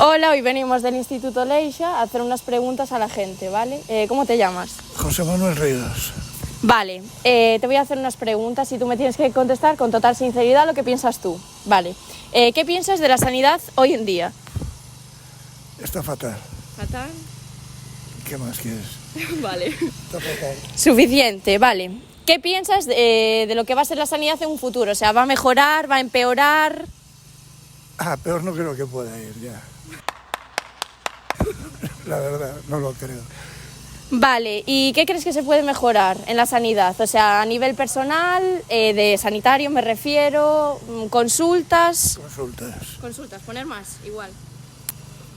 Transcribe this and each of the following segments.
Hola, hoy venimos del Instituto Leixa a hacer unas preguntas a la gente, ¿vale? ¿Cómo te llamas? José Manuel Ríos. Vale, te voy a hacer unas preguntas y tú me tienes que contestar con total sinceridad lo que piensas tú, ¿vale? ¿Qué piensas de la sanidad hoy en día? Está fatal. Fatal. ¿Qué más quieres? Vale. Está fatal. Suficiente, vale. ¿Qué piensas de lo que va a ser la sanidad en un futuro? O sea, ¿va a mejorar, va a empeorar? Peor no creo que pueda ir ya. La verdad, no lo creo. Vale, ¿y qué crees que se puede mejorar en la sanidad? O sea, a nivel personal, de sanitario me refiero, consultas... Consultas, poner más, igual.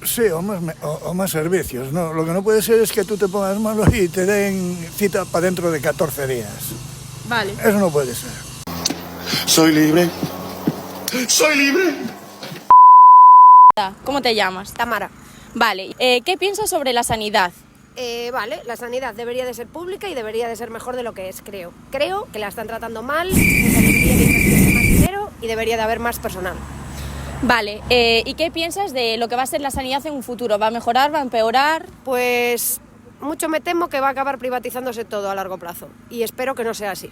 Sí, o más servicios, ¿no? Lo que no puede ser es que tú te pongas malo y te den cita para dentro de 14 días. Vale. Eso no puede ser. Soy libre. ¡Soy libre! ¿Cómo te llamas? Tamara. Vale, ¿qué piensas sobre la sanidad? Vale, la sanidad debería de ser pública y debería de ser mejor de lo que es, creo. Creo que la están tratando mal, que debería de invertirse más dinero y debería de haber más personal. Vale, ¿y qué piensas de lo que va a ser la sanidad en un futuro? ¿Va a mejorar, va a empeorar? Pues mucho me temo que va a acabar privatizándose todo a largo plazo y espero que no sea así.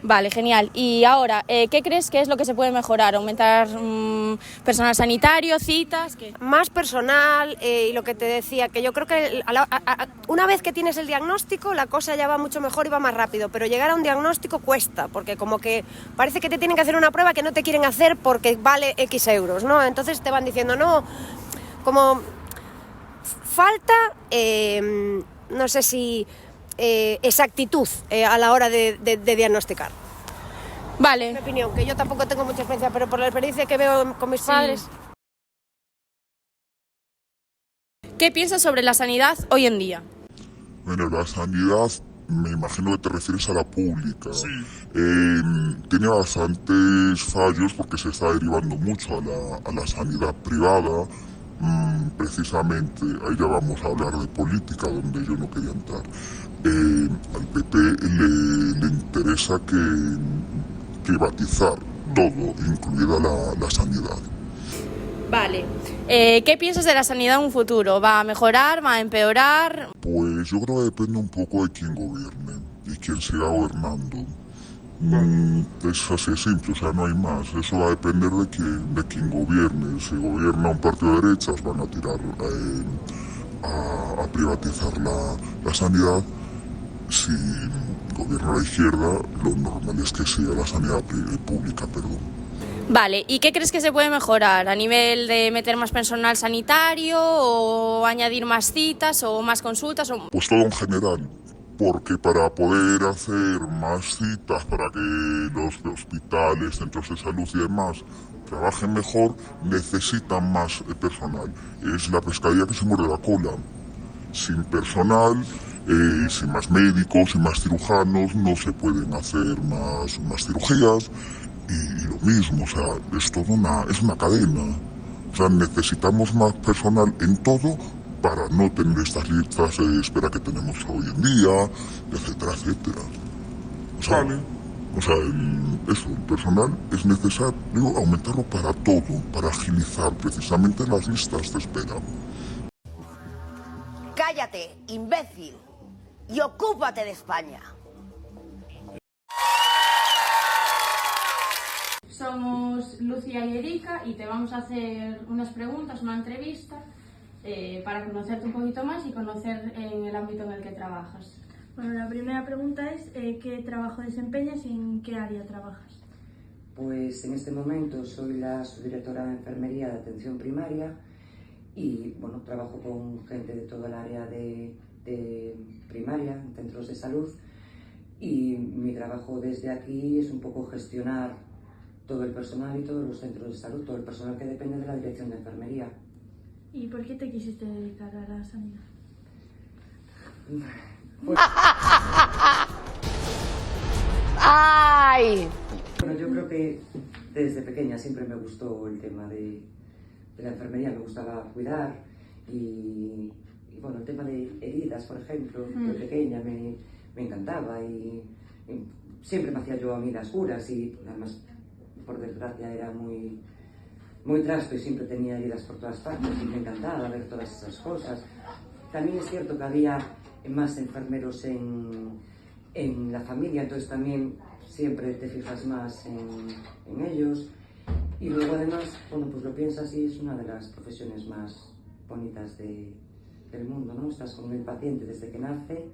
Vale, genial. Y ahora, ¿qué crees que es lo que se puede mejorar? ¿Aumentar personal sanitario, citas? ¿Qué? Más personal y lo que te decía, que yo creo que una vez que tienes el diagnóstico la cosa ya va mucho mejor y va más rápido, pero llegar a un diagnóstico cuesta, porque como que parece que te tienen que hacer una prueba que no te quieren hacer porque vale X euros, ¿no? Entonces te van diciendo, no, como falta, no sé si... exactitud a la hora de diagnosticar. Vale. Mi opinión, que yo tampoco tengo mucha experiencia, pero por la experiencia que veo con mis padres... ¿Qué piensas sobre la sanidad hoy en día? Bueno, la sanidad, me imagino que te refieres a la pública. Sí. Tiene bastantes fallos porque se está derivando mucho a la sanidad privada. Precisamente, ahí ya vamos a hablar de política, donde yo no quería entrar. Al PP le interesa que privatizar todo, incluida la sanidad. Vale. ¿Qué piensas de la sanidad en un futuro? ¿Va a mejorar, va a empeorar? Pues yo creo que depende un poco de quién gobierne y quién siga gobernando. Es así de simple, o sea, no hay más. Eso va a depender de quién gobierne. Si gobierna un partido de derechas, van a tirar a privatizar la sanidad. Si gobierna la izquierda, lo normal es que siga la sanidad pública, perdón. Vale, ¿y qué crees que se puede mejorar? ¿A nivel de meter más personal sanitario o añadir más citas o más consultas? Pues todo en general, porque para poder hacer más citas, para que los hospitales, centros de salud y demás trabajen mejor, necesitan más personal. Es la pescadilla que se muerde la cola. Sin personal, sin más médicos, sin más cirujanos, no se pueden hacer más cirugías. Y lo mismo, o sea, es una cadena. O sea, necesitamos más personal en todo para no tener estas listas de espera que tenemos hoy en día, etcétera, etcétera. El personal es necesario aumentarlo para todo, para agilizar precisamente las listas de espera. Cállate, imbécil, y ocúpate de España. Somos Lucía y Erika y te vamos a hacer unas preguntas, una entrevista para conocerte un poquito más y conocer en el ámbito en el que trabajas. Bueno, la primera pregunta es ¿qué trabajo desempeñas y en qué área trabajas? Pues en este momento soy la subdirectora de enfermería de atención primaria y bueno, trabajo con gente de toda el área de primaria, en centros de salud, y mi trabajo desde aquí es un poco gestionar todo el personal y todos los centros de salud, todo el personal que depende de la dirección de enfermería. ¿Y por qué te quisiste dedicar a la sanidad? Pues, ¡Ay! bueno, yo creo que desde pequeña siempre me gustó el tema de la enfermería, me gustaba cuidar y bueno, el tema de heridas, por ejemplo, de pequeña me encantaba y siempre me hacía yo amigas curas y además, por desgracia, era muy muy trasto y siempre tenía heridas por todas partes y me encantaba ver todas esas cosas. También es cierto que había más enfermeros en la familia, entonces también siempre te fijas más en ellos. Y luego además, bueno, pues lo piensas y es una de las profesiones más bonitas del mundo, ¿no? Estás con el paciente desde que nace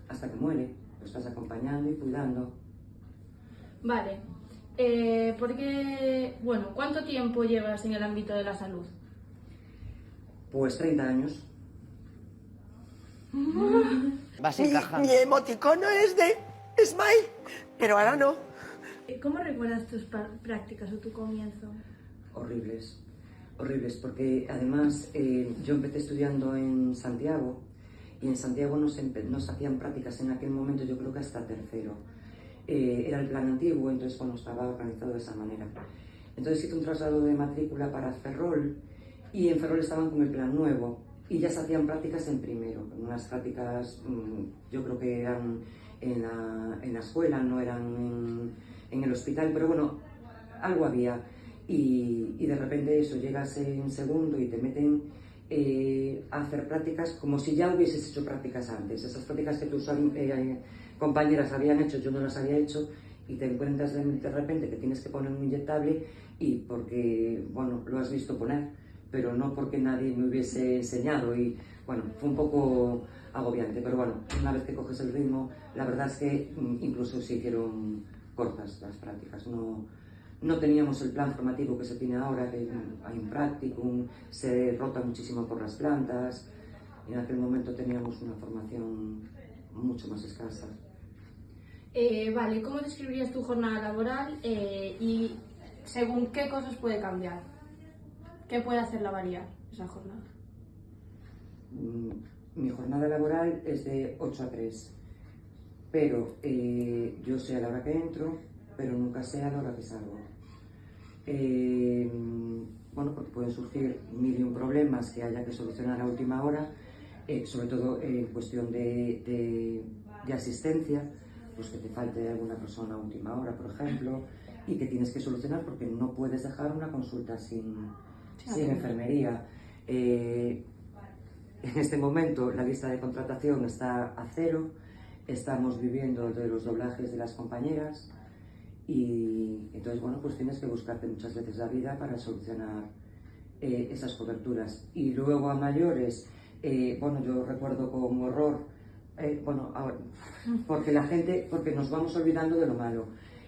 hasta que muere, lo estás acompañando y cuidando. Vale. ¿Cuánto tiempo llevas en el ámbito de la salud? Pues 30 años. Mi emoticono es de Smile, pero ahora no. ¿Cómo recuerdas tus prácticas o tu comienzo? Horribles, porque además yo empecé estudiando en Santiago y en Santiago nos hacían prácticas en aquel momento, yo creo que hasta tercero. Era el plan antiguo, entonces bueno, estaba organizado de esa manera. Entonces hice un traslado de matrícula para Ferrol y en Ferrol estaban con el plan nuevo y ya se hacían prácticas en primero, unas prácticas yo creo que eran en la escuela, no eran en el hospital, pero bueno, algo había. Y de repente eso, llegas en segundo y te meten a hacer prácticas como si ya hubieses hecho prácticas antes. Esas prácticas que tus compañeras habían hecho, yo no las había hecho, y te encuentras de repente que tienes que poner un inyectable y porque, bueno, lo has visto poner, pero no porque nadie me hubiese enseñado y, bueno, fue un poco agobiante, pero bueno, una vez que coges el ritmo, la verdad es que incluso se hicieron cortas las prácticas, no teníamos el plan formativo que se tiene ahora, que hay un practicum, se rota muchísimo por las plantas, y en aquel momento teníamos una formación mucho más escasa. Vale, ¿cómo describirías tu jornada laboral y según qué cosas puede cambiar? ¿Qué puede hacerla variar esa jornada? Mi jornada laboral es de 8 a 3, pero yo sé a la hora que entro, pero nunca sé a la hora que salgo. Bueno, porque pueden surgir mil y un problemas que haya que solucionar a última hora, sobre todo en cuestión de asistencia, pues que te falte alguna persona a última hora, por ejemplo, y que tienes que solucionar porque no puedes dejar una consulta sin enfermería. En este momento la lista de contratación está a 0, estamos viviendo de los doblajes de las compañeras y entonces, bueno, pues tienes que buscarte muchas veces la vida para solucionar esas coberturas. Y luego a mayores, bueno, yo recuerdo con horror, bueno, ahora, porque nos vamos olvidando de lo malo,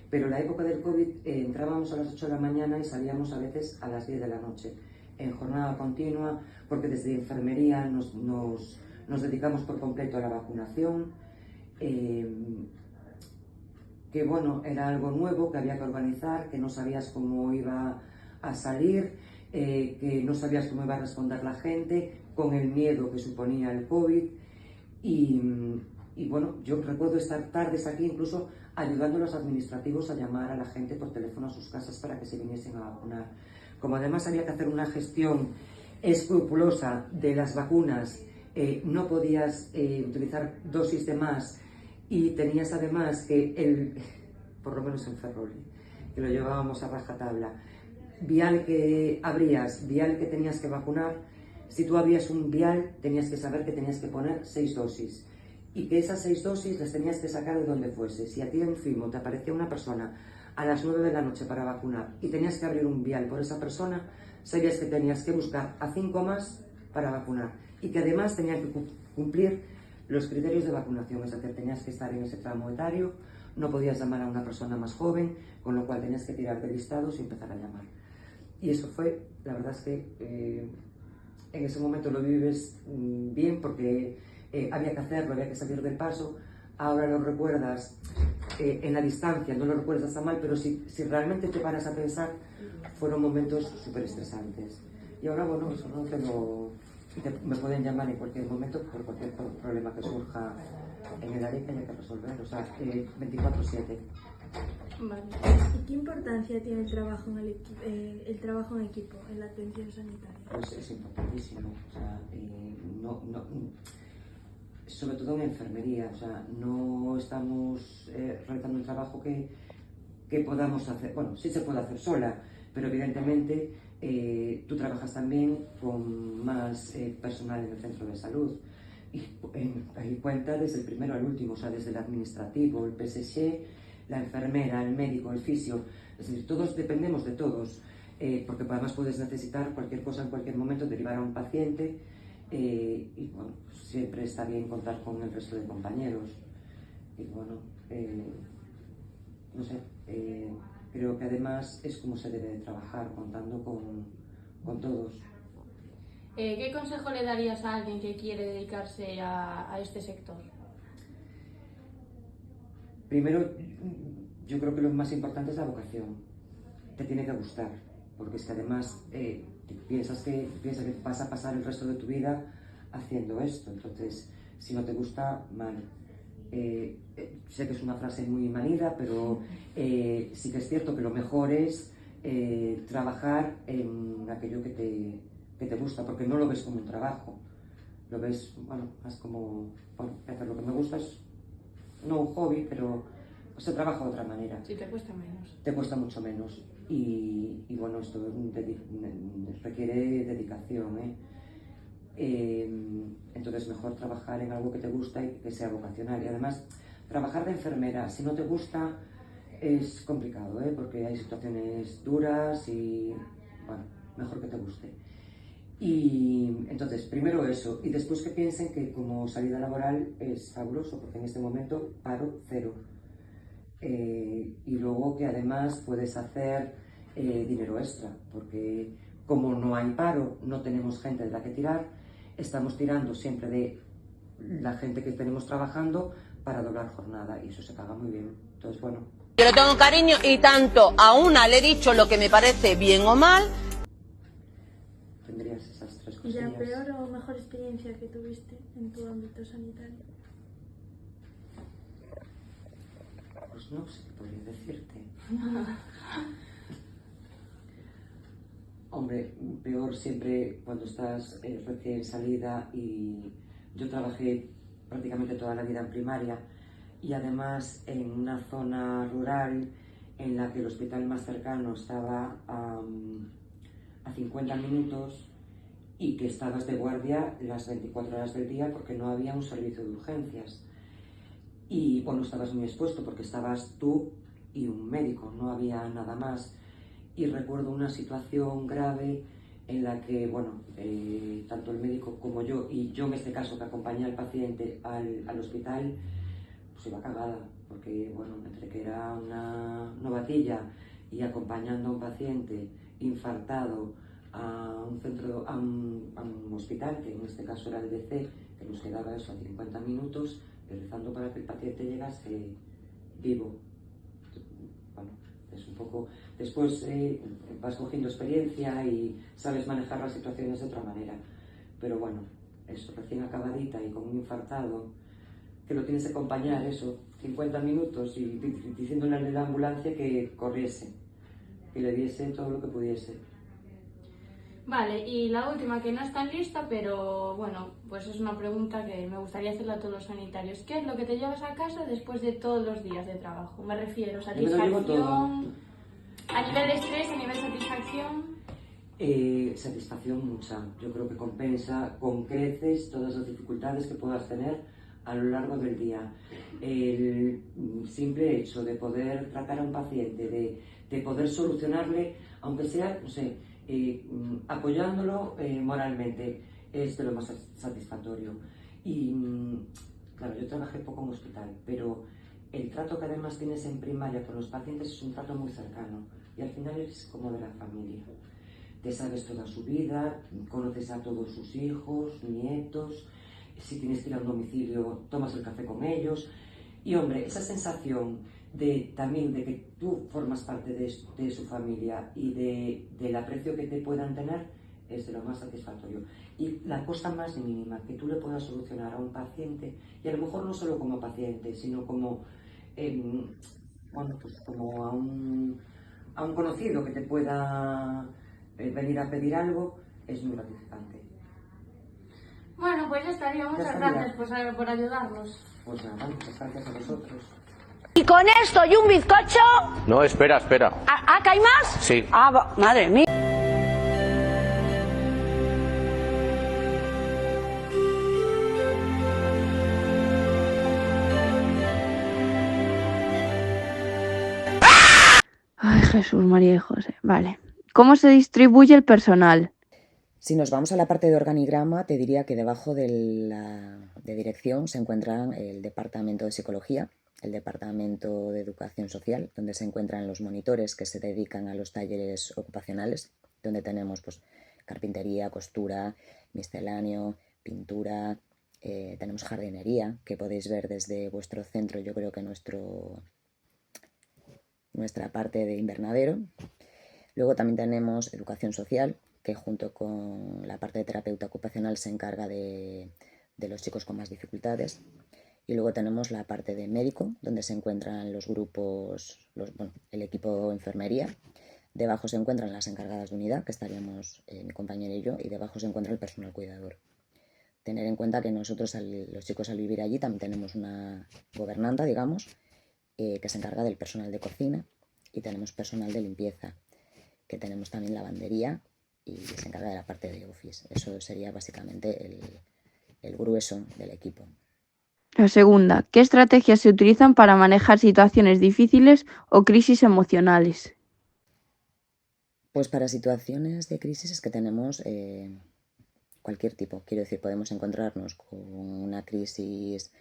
pero la época del COVID entrábamos a las 8 de la mañana y salíamos a veces a las 10 de la noche, en jornada continua, porque desde enfermería nos dedicamos por completo a la vacunación, que bueno, era algo nuevo, que había que organizar, que no sabías cómo iba a salir, que no sabías cómo iba a responder la gente, con el miedo que suponía el COVID. Y bueno, yo recuerdo estar tardes aquí incluso ayudando a los administrativos a llamar a la gente por teléfono a sus casas para que se viniesen a vacunar. Como además había que hacer una gestión escrupulosa de las vacunas, no podías utilizar dosis de más y tenías además que, por lo menos en Ferrol, que lo llevábamos a rajatabla, vial que abrías, vial que tenías que vacunar. Si tú abrías un vial, tenías que saber que tenías que poner 6 dosis y que esas 6 dosis las tenías que sacar de donde fuese. Si a ti en Fimo te aparecía una persona a las 9 de la noche para vacunar y tenías que abrir un vial por esa persona, sabías que tenías que buscar a 5 más para vacunar y que además tenían que cumplir los criterios de vacunación, es decir, tenías que estar en ese tramo etario, no podías llamar a una persona más joven, con lo cual tenías que tirar de listados y empezar a llamar. Y eso fue, la verdad es que en ese momento lo vives bien porque había que hacerlo, había que salir del paso. Ahora lo recuerdas en la distancia, no lo recuerdas tan mal, pero si realmente te paras a pensar, fueron momentos súper estresantes. Y ahora, bueno, eso no me pueden llamar en cualquier momento por cualquier problema que surja en el área que haya que resolver, o sea, 24/7. Vale. ¿Y qué importancia tiene el trabajo en equipo en la atención sanitaria? Pues es importantísimo, o sea, sobre todo en enfermería, o sea, no estamos realizando un trabajo que podamos hacer, bueno, sí se puede hacer sola, pero evidentemente tú trabajas también con más personal en el centro de salud. Y hay cuenta desde el primero al último, o sea, desde el administrativo, el PSG, la enfermera, el médico, el fisio, es decir, todos dependemos de todos, porque además puedes necesitar cualquier cosa en cualquier momento, derivar a un paciente, y bueno, pues siempre está bien contar con el resto de compañeros. Y bueno, no sé, creo que además es como se debe de trabajar, contando con todos. ¿Qué consejo le darías a alguien que quiere dedicarse a este sector? Primero, yo creo que lo más importante es la vocación. Te tiene que gustar, porque es que además piensas que vas a pasar el resto de tu vida haciendo esto. Entonces, si no te gusta, mal. Sé que es una frase muy manida, pero sí que es cierto que lo mejor es trabajar en aquello que te gusta, porque no lo ves como un trabajo, lo ves, bueno, más como, bueno, hacer lo que me gusta es no un hobby, pero se trabaja de otra manera. Sí, te cuesta menos. Te cuesta mucho menos y bueno, esto requiere dedicación, entonces mejor trabajar en algo que te gusta y que sea vocacional. Y además, trabajar de enfermera, si no te gusta, es complicado, porque hay situaciones duras y, bueno, mejor que te guste. Y entonces, primero eso, y después que piensen que como salida laboral es fabuloso, porque en este momento paro cero. Y luego que además puedes hacer dinero extra, porque como no hay paro, no tenemos gente de la que tirar, estamos tirando siempre de la gente que tenemos trabajando para doblar jornada, y eso se paga muy bien. Entonces, bueno. Yo le tengo cariño y tanto a una le he dicho lo que me parece bien o mal. Tendrías esas tres ¿Y cosillas. la peor o mejor experiencia que tuviste en tu ámbito sanitario? Pues no sé qué podría decirte. Hombre, peor siempre cuando estás recién salida, y yo trabajé prácticamente toda la vida en primaria y además en una zona rural en la que el hospital más cercano estaba a 50 minutos y que estabas de guardia las 24 horas del día porque no había un servicio de urgencias. Y bueno, estabas muy expuesto porque estabas tú y un médico, no había nada más. Y recuerdo una situación grave en la que, bueno, tanto el médico como yo, y yo en este caso que acompañé al paciente al hospital, pues iba cagada, porque, bueno, entre que era una novatilla y acompañando a un paciente infartado a un centro, a un hospital, que en este caso era el DC, que nos quedaba eso a 50 minutos, rezando para que el paciente llegase vivo. Bueno, es un poco... Después vas cogiendo experiencia y sabes manejar las situaciones de otra manera. Pero bueno, eso, recién acabadita y con un infartado, que lo tienes que acompañar, eso, 50 minutos y diciéndole a la ambulancia que corriese, que le diese todo lo que pudiese. Vale, y la última, que no está lista, pero bueno, pues es una pregunta que me gustaría hacerle a todos los sanitarios. ¿Qué es lo que te llevas a casa después de todos los días de trabajo? Me refiero, satisfacción, a nivel de estrés, a nivel de satisfacción. Satisfacción mucha. Yo creo que compensa con creces todas las dificultades que puedas tener a lo largo del día. El simple hecho de poder tratar a un paciente, de poder solucionarle, aunque sea, no sé, apoyándolo moralmente, es de lo más satisfactorio. Y claro, yo trabajé poco en hospital, pero el trato que además tienes en primaria con los pacientes es un trato muy cercano y al final es como de la familia. Te sabes toda su vida, conoces a todos sus hijos, nietos, si tienes que ir a un domicilio tomas el café con ellos y hombre, esa sensación también de que tú formas parte de su familia y del aprecio que te puedan tener es de lo más satisfactorio. Y la cosa más mínima que tú le puedas solucionar a un paciente, y a lo mejor no solo como paciente, sino como, bueno, pues como a un conocido que te pueda venir a pedir algo, es muy gratificante. Bueno, pues ya estaría. Muchas gracias por ayudarnos. Pues nada, muchas gracias a vosotros. ¿Y con esto y un bizcocho? No, espera. ¿Acá hay más? Sí. Madre mía. Ay, Jesús, María y José. Vale. ¿Cómo se distribuye el personal? Si nos vamos a la parte de organigrama, te diría que debajo de dirección se encuentran el departamento de psicología, el departamento de educación social, donde se encuentran los monitores que se dedican a los talleres ocupacionales, donde tenemos pues, carpintería, costura, misceláneo, pintura, tenemos jardinería, que podéis ver desde vuestro centro, yo creo que nuestra parte de invernadero. Luego también tenemos educación social, que junto con la parte de terapeuta ocupacional se encarga de los chicos con más dificultades. Y luego tenemos la parte de médico, donde se encuentran los grupos, el equipo enfermería. Debajo se encuentran las encargadas de unidad, que estaríamos mi compañera y yo, y debajo se encuentra el personal cuidador. Tener en cuenta que nosotros, los chicos al vivir allí, también tenemos una gobernanta, digamos, que se encarga del personal de cocina, y tenemos personal de limpieza, que tenemos también lavandería y se encarga de la parte de office. Eso sería básicamente el grueso del equipo. La segunda, ¿qué estrategias se utilizan para manejar situaciones difíciles o crisis emocionales? Pues para situaciones de crisis es que tenemos cualquier tipo. Quiero decir, podemos encontrarnos con una crisis,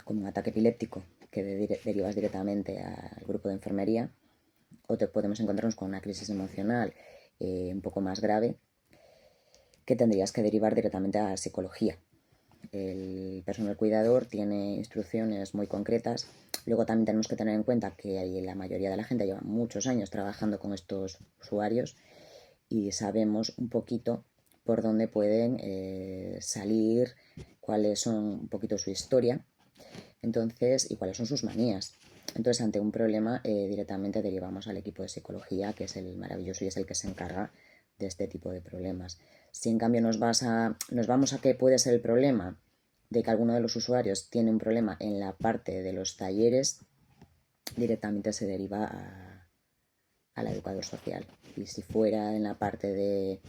como un ataque epiléptico, que derivas directamente al grupo de enfermería, o podemos encontrarnos con una crisis emocional un poco más grave, que tendrías que derivar directamente a psicología. El personal cuidador tiene instrucciones muy concretas. Luego también tenemos que tener en cuenta que la mayoría de la gente lleva muchos años trabajando con estos usuarios y sabemos un poquito por dónde pueden salir, cuáles son un poquito su historia, entonces, y cuáles son sus manías. Entonces, ante un problema, directamente derivamos al equipo de psicología, que es el maravilloso y es el que se encarga de este tipo de problemas. Si en cambio nos vamos a qué puede ser el problema de que alguno de los usuarios tiene un problema en la parte de los talleres, directamente se deriva al educador social. Y si fuera en la parte de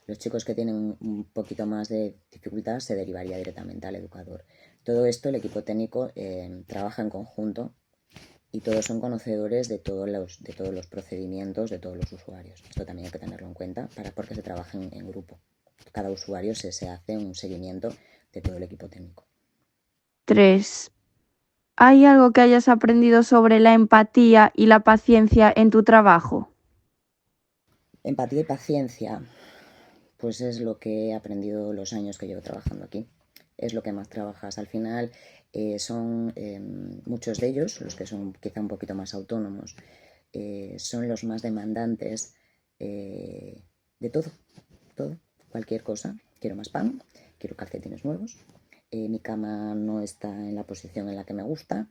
los chicos que tienen un poquito más de dificultad, se derivaría directamente al educador. Todo esto, el equipo técnico trabaja en conjunto y todos son conocedores de todos los procedimientos de todos los usuarios. Esto también hay que tenerlo en cuenta porque se trabaja en grupo. Cada usuario se hace un seguimiento de todo el equipo técnico. 3. ¿Hay algo que hayas aprendido sobre la empatía y la paciencia en tu trabajo? Empatía y paciencia, pues es lo que he aprendido los años que llevo trabajando aquí. Es lo que más trabajas. Al final son muchos de ellos, los que son quizá un poquito más autónomos, son los más demandantes de todo, cualquier cosa. Quiero más pan, quiero calcetines nuevos, mi cama no está en la posición en la que me gusta,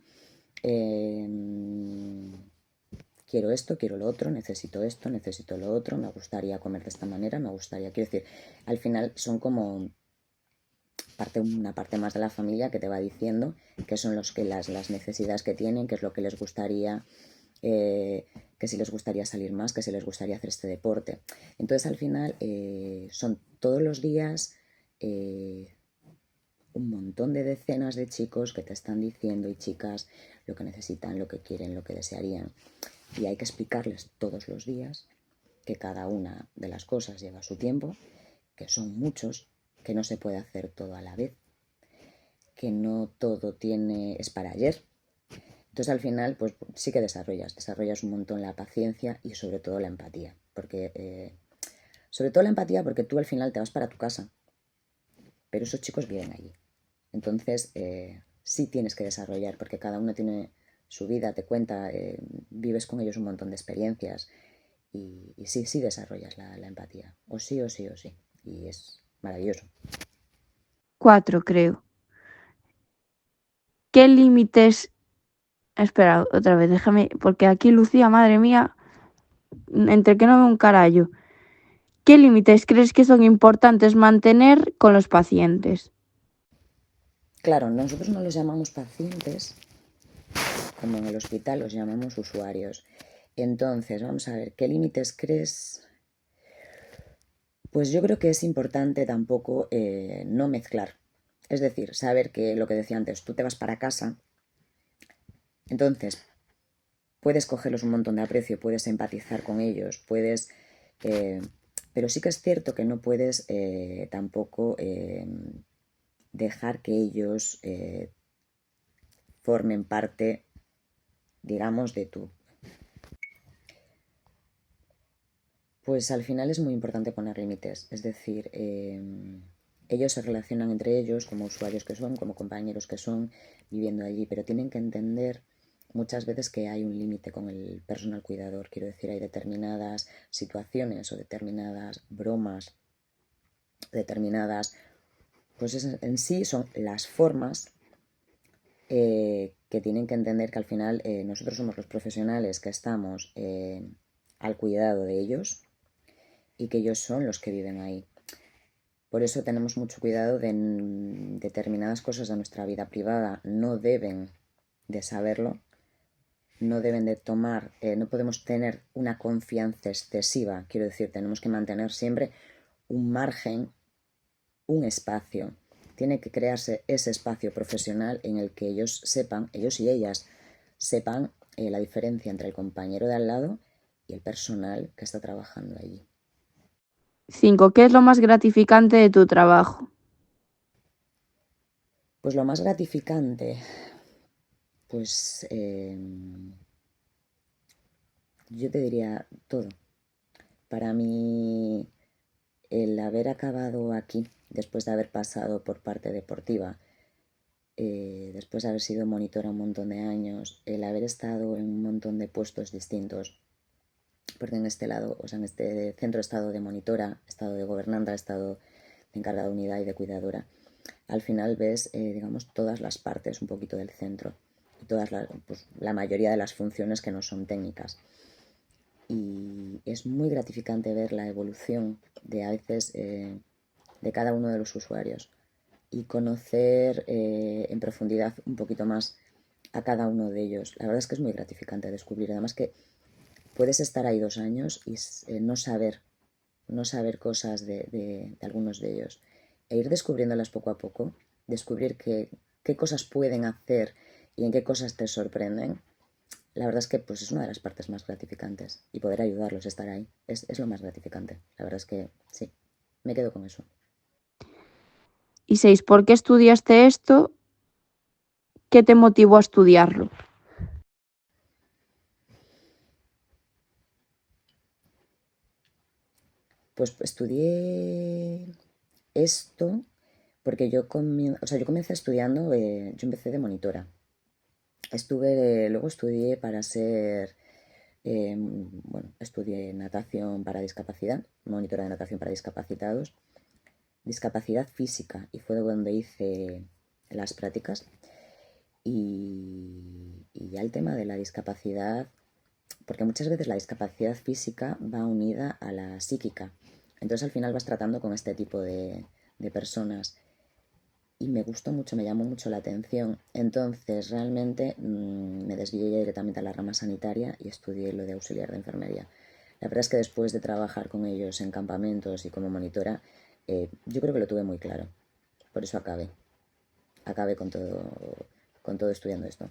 quiero esto, quiero lo otro, necesito esto, necesito lo otro, me gustaría comer de esta manera, quiero decir, al final son como una parte más de la familia que te va diciendo qué son las necesidades que tienen, qué es lo que les gustaría, que si les gustaría salir más, que si les gustaría hacer este deporte. Entonces al final son todos los días un montón de decenas de chicos que te están diciendo y chicas lo que necesitan, lo que quieren, lo que desearían. Y hay que explicarles todos los días que cada una de las cosas lleva su tiempo, que son muchos, que no se puede hacer todo a la vez, que no todo es para ayer. Entonces al final pues sí que desarrollas un montón la paciencia y sobre todo la empatía, porque tú al final te vas para tu casa, pero esos chicos viven allí. Entonces sí tienes que desarrollar, porque cada uno tiene su vida, te cuenta, vives con ellos un montón de experiencias y sí desarrollas la empatía, o sí, y es maravilloso. 4, creo. ¿Qué límites... Espera, otra vez, déjame, porque aquí Lucía, madre mía, entre que no veo un carallo. ¿Qué límites crees que son importantes mantener con los pacientes? Claro, nosotros no los llamamos pacientes como en el hospital los llamamos usuarios. Entonces, vamos a ver, ¿qué límites crees? Pues yo creo que es importante tampoco no mezclar. Es decir, saber que lo que decía antes, tú te vas para casa, entonces puedes cogerlos un montón de aprecio, puedes empatizar con ellos, puedes... pero sí que es cierto que no puedes tampoco dejar que ellos formen parte, digamos, de tu... Pues al final es muy importante poner límites, es decir, ellos se relacionan entre ellos como usuarios que son, como compañeros que son, viviendo allí, pero tienen que entender muchas veces que hay un límite con el personal cuidador. Quiero decir, hay determinadas situaciones o determinadas bromas, determinadas, pues en sí son las formas que tienen que entender que al final nosotros somos los profesionales que estamos al cuidado de ellos y que ellos son los que viven ahí. Por eso tenemos mucho cuidado de determinadas cosas de nuestra vida privada. No deben de saberlo, no deben de tomar, no podemos tener una confianza excesiva. Quiero decir, tenemos que mantener siempre un margen, un espacio. Tiene que crearse ese espacio profesional en el que ellos sepan, ellos y ellas sepan la diferencia entre el compañero de al lado y el personal que está trabajando allí. 5. ¿Qué es lo más gratificante de tu trabajo? Pues lo más gratificante, pues yo te diría todo. Para mí, el haber acabado aquí, después de haber pasado por parte deportiva, después de haber sido monitora un montón de años, el haber estado en un montón de puestos distintos, porque en este lado, o sea, en este centro he estado de monitora, he estado de gobernanta, he estado de encargada de unidad y de cuidadora. Al final ves, digamos, todas las partes un poquito del centro, y pues, la mayoría de las funciones que no son técnicas. Y es muy gratificante ver la evolución de a veces de cada uno de los usuarios y conocer en profundidad un poquito más a cada uno de ellos. La verdad es que es muy gratificante descubrir, además que puedes estar ahí 2 años y no saber cosas de algunos de ellos e ir descubriéndolas poco a poco, descubrir qué cosas pueden hacer y en qué cosas te sorprenden. La verdad es que pues, es una de las partes más gratificantes y poder ayudarlos, estar ahí, es lo más gratificante. La verdad es que sí, me quedo con eso. Y 6. ¿Por qué estudiaste esto? ¿Qué te motivó a estudiarlo? Pues estudié esto porque yo comencé estudiando, yo empecé de monitora. Luego estudié para ser, estudié natación para discapacidad, monitora de natación para discapacitados, discapacidad física, y fue donde hice las prácticas. Y ya el tema de la discapacidad, porque muchas veces la discapacidad física va unida a la psíquica. Entonces al final vas tratando con este tipo de personas. Y me gustó mucho, me llamó mucho la atención. Entonces realmente me desvié directamente a la rama sanitaria y estudié lo de auxiliar de enfermería. La verdad es que después de trabajar con ellos en campamentos y como monitora, yo creo que lo tuve muy claro. Por eso acabé con todo estudiando esto.